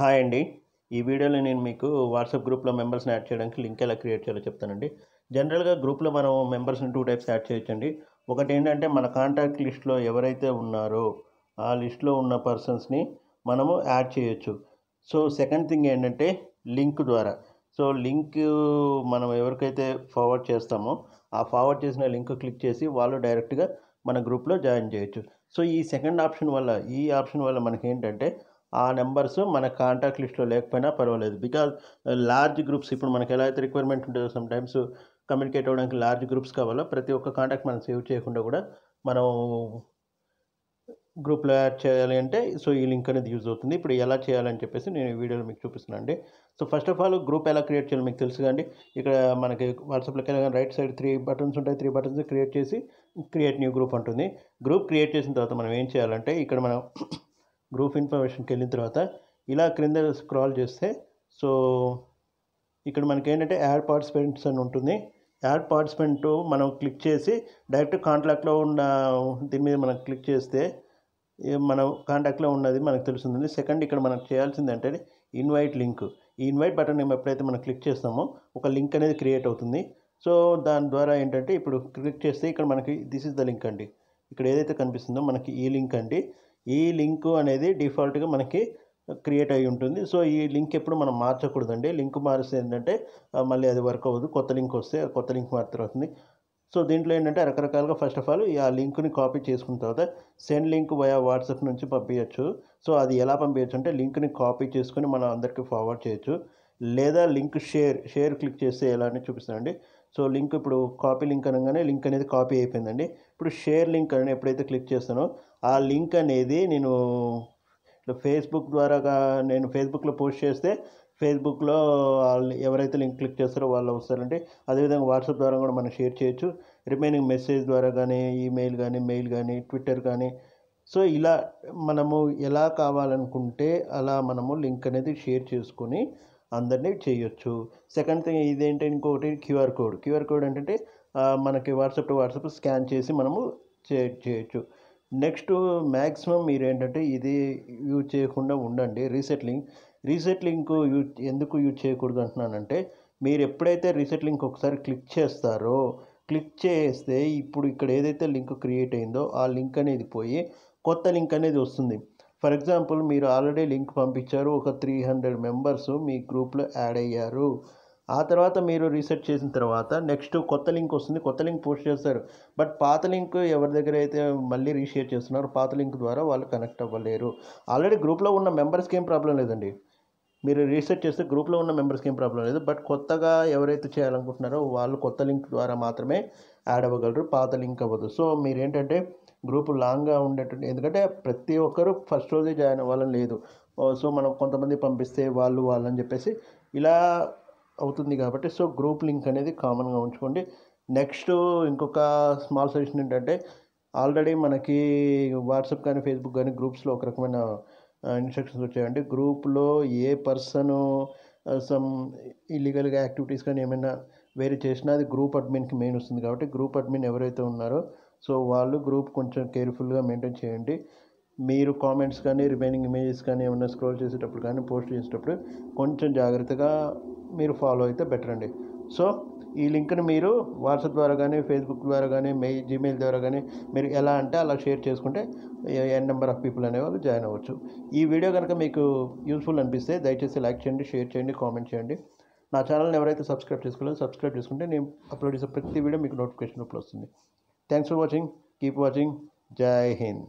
Hi అండి. ఈ వీడియోలో నేను మీకు వాట్సాప్ గ్రూప్‌లో మెంబర్స్‌ని యాడ్ చేయడానికి లింక్ ఎలా క్రియేట్ చేయాలో చెప్తానండి. జనరల్‌గా గ్రూప్‌లో మనం మెంబర్స్‌ని 2 టైప్స్ యాడ్ చేయొచ్చండి. ఒకటేంటంటే మన కాంటాక్ట్ లిస్ట్‌లో ఎవరైతే ఉన్నారో ఆ లిస్ట్‌లో ఉన్న పర్సన్స్‌ని మనము యాడ్ చేయొచ్చు. సో, సెకండ్ థింగ్ ఏంటంటే లింక్ ద్వారా. సో, లింకు మనం ఎవరికైతే ఫార్వర్డ్ చేస్తామో ఆ ఫార్వర్డ్ చేసిన లింక్ క్లిక్ చేసి వాళ్ళు డైరెక్ట్‌గా మన గ్రూప్‌లో జాయిన్ చేయొచ్చు. సో, ఈ ఆప్షన్ వల్ల మనకేంటంటే ఆ నంబర్స్ మన కాంటాక్ట్ లిస్ట్‌లో లేకపోయినా పర్వాలేదు. బికాజ్ లార్జ్ గ్రూప్స్ ఇప్పుడు మనకి ఎలా అయితే రిక్వైర్మెంట్ ఉంటుందో సమ్‌టైమ్స్ కమ్యూనికేట్ అవ్వడానికి లార్జ్ గ్రూప్స్ కావాలో ప్రతి ఒక్క కాంటాక్ట్ మనం సేవ్ చేయకుండా కూడా మనం గ్రూప్‌లో యాడ్ చేయాలి అంటే సో, ఈ లింక్ అనేది యూజ్ అవుతుంది. ఇప్పుడు ఎలా చేయాలని చెప్పేసి నేను ఈ వీడియోలో మీకు చూపిస్తున్నానండి. So, first of all group ఎలా క్రియేట్ చేయాలో మీకు తెలుసు కదండీ. ఇక్కడ మనకి వాట్సాప్‌లోకి వెళ్ళగానే రైట్ సైడ్ 3 బటన్స్ ఉంటాయి. 3 బటన్స్ క్రియేట్ చేసి క్రియేట్ న్యూ గ్రూప్ అంటుంది. గ్రూప్ క్రియేట్ చేసిన తర్వాత మనం ఏం చేయాలంటే ఇక్కడ మనం గ్రూప్ ఇన్ఫర్మేషన్‌కెళ్ళిన తర్వాత ఇలా క్రింద స్క్రాల్ చేస్తే సో, ఇక్కడ మనకేంటంటే యాడ్ పార్టిసిపెంట్స్ అని ఉంటుంది. యాడ్ పార్టిసిపెంట్ మనం క్లిక్ చేసి డైరెక్ట్ కాంటాక్ట్‌లో ఉన్న దీని మీద మనం క్లిక్ చేస్తే మనం కాంటాక్ట్‌లో ఉన్నది మనకు తెలుస్తుంది. సెకండ్ ఇక్కడ మనం చేయాల్సిందంటే ఇన్వైట్ లింక్. ఈ ఇన్వైట్ బటన్ ఎప్పుడైతే మనం క్లిక్ చేస్తామో ఒక లింక్ అనేది క్రియేట్ అవుతుంది. సో, దాని ద్వారా ఏంటంటే ఇప్పుడు క్లిక్ చేస్తే ఇక్కడ మనకి దిస్ ఈజ్ ద లింక్ అండి. ఇక్కడ ఏదైతే కనిపిస్తుందో మనకి ఈ లింక్ అండి. ఈ లింకు అనేది డిఫాల్ట్‌గా మనకి క్రియేట్ అయ్యి ఉంటుంది. సో, ఈ లింక్ ఎప్పుడు మనం మార్చకూడదండి. లింక్ మారిస్తే ఏంటంటే మళ్ళీ అది వర్క్ అవ్వదు. కొత్త లింక్ వస్తే కొత్త లింక్ మాత్రం అవుతుంది. సో, దీంట్లో ఏంటంటే రకరకాలుగా ఫస్ట్ ఆఫ్ ఆల్ ఆ లింక్‌ని కాపీ చేసుకున్న తర్వాత సెండ్ లింక్ వయా వాట్సాప్ నుంచి పంపియచ్చు. సో, అది ఎలా పంపియచ్చు అంటే లింక్‌ని కాపీ చేసుకొని మనం అందరికి ఫార్వర్డ్ చేయొచ్చు. లేదా లింక్ షేర్ క్లిక్ చేస్తే ఎలా అని చూపిస్తానండి. సో, లింక్ ఇప్పుడు కాపీ లింక్ అనంగానే లింక్ అనేది కాపీ అయిపోయిందండి. ఇప్పుడు షేర్ లింక్ అని ఎప్పుడైతే క్లిక్ చేస్తానో ఆ లింక్ అనేది నేను నేను ఫేస్‌బుక్‌లో పోస్ట్ చేస్తే ఫేస్‌బుక్‌లో ఆళ్ళు ఎవరైతే లింక్ క్లిక్ చేస్తారో వాళ్ళు వస్తారండి. అదేవిధంగా వాట్సాప్ ద్వారా కూడా మనం షేర్ చేయొచ్చు. రిమైనింగ్ మెసేజ్ ద్వారా గానీ, ఈమెయిల్ గానీ, మెయిల్ గానీ, ట్విట్టర్ కానీ సో, ఇలా మనము ఎలా కావాలనుకుంటే అలా మనము లింక్ అనేది షేర్ చేసుకొని అందరిని చేయొచ్చు. సెకండ్ థింగ్ ఇదేంటి ఇంకొకటి క్యూఆర్ కోడ్. క్యూఆర్ కోడ్ ఏంటంటే మనకి వాట్సాప్ టు వాట్సాప్ స్కాన్ చేసి మనము చేయొచ్చు. నెక్స్ట్ మ్యాక్సిమం మీరేంటంటే ఇది యూజ్ చేయకుండా ఉండండి. రీసెట్ లింక్ ఎందుకు యూజ్ చేయకూడదు అంటున్నానంటే, మీరు ఎప్పుడైతే రీసెట్ లింక్ ఒకసారి క్లిక్ చేస్తారో, క్లిక్ చేస్తే ఇప్పుడు ఇక్కడ ఏదైతే లింక్ క్రియేట్ అయిందో ఆ లింక్ అనేది పోయి కొత్త లింక్ అనేది వస్తుంది. ఫర్ ఎగ్జాంపుల్ మీరు ఆల్రెడీ లింక్ పంపించారు. ఒక 300 మెంబర్స్ మీ గ్రూప్‌లో యాడ్ అయ్యారు. ఆ తర్వాత మీరు రీసెట్ చేసిన తర్వాత నెక్స్ట్ కొత్త లింక్ వస్తుంది. కొత్త లింక్ పోస్ట్ చేస్తారు. బట్ పాత లింక్ ఎవరి దగ్గర అయితే మళ్ళీ రీషేర్ చేస్తున్నారో పాత లింక్ ద్వారా వాళ్ళు కనెక్ట్ అవ్వలేరు. ఆల్రెడీ గ్రూప్‌లో ఉన్న మెంబర్స్‌కి ఏం ప్రాబ్లమ్ లేదండి. మీరు రీసెట్ చేస్తే గ్రూప్‌లో ఉన్న మెంబర్స్‌కి ఏం ప్రాబ్లమ్ లేదు. బట్ కొత్తగా ఎవరైతే చేయాలనుకుంటున్నారో వాళ్ళు కొత్త లింక్ ద్వారా మాత్రమే యాడ్ అవ్వగలరు. పాత లింక్ అవ్వదు. సో, మీరేంటంటే గ్రూప్ లాంగ్‌గా ఉండేటట్టు ఎందుకంటే ప్రతి ఒక్కరు ఫస్ట్ రోజే జాయిన్ అవ్వాలని లేదు. సో, మనం కొంతమంది పంపిస్తే వాళ్ళని చెప్పేసి ఇలా అవుతుంది కాబట్టి సో, గ్రూప్ లింక్ అనేది కామన్‌గా ఉంచుకోండి. నెక్స్ట్ ఇంకొక స్మాల్ సజెషన్ ఏంటంటే ఆల్రెడీ మనకి వాట్సాప్ కానీ, ఫేస్‌బుక్ కానీ గ్రూప్స్‌లో ఒక రకమైన ఇన్‌స్ట్రక్షన్స్ వచ్చాయండి. గ్రూప్‌లో ఏ పర్సను సమ్ ఇల్లీగల్‌గా యాక్టివిటీస్ కానీ ఏమైనా వేరే చేసినా అది గ్రూప్ అడ్మిన్‌కి మెయిన్ వస్తుంది కాబట్టి గ్రూప్ అడ్మిన్ ఎవరైతే ఉన్నారో సో, వాళ్ళు గ్రూప్ కొంచెం కేర్‌ఫుల్‌గా మెయింటైన్ చేయండి. మీరు కామెంట్స్ కానీ, రిమైనింగ్ ఇమేజెస్ కానీ ఏమన్నా స్క్రోల్ చేసేటప్పుడు కానీ, పోస్ట్ చేసేటప్పుడు కొంచెం జాగ్రత్తగా మీరు ఫాలో అయితే బెటర్ అండి. సో, ఈ లింక్‌ని మీరు వాట్సాప్ ద్వారా గానీ, ఫేస్‌బుక్ ద్వారా గానీ, జీమెయిల్ ద్వారా గానీ మీరు ఎలా అంటే అలా షేర్ చేసుకుంటే ఎన్ నెంబర్ ఆఫ్ పీపుల్ అనేవాళ్ళు జాయిన్ అవ్వచ్చు. ఈ వీడియో గనుక మీకు యూజ్‌ఫుల్ అనిపిస్తే దయచేసి లైక్ చేయండి, షేర్ చేయండి, కామెంట్ చేయండి. నా ఛానల్‌ని ఎవరైతే సబ్స్క్రైబ్ చేసుకోలేదో సబ్స్క్రైబ్ చేసుకుంటే నేను అప్లోడ్ చేసే ప్రతి వీడియో మీకు నోటిఫికేషన్ రూపంలో వస్తుంది. Thanks for watching. Keep watching. జై హింద్.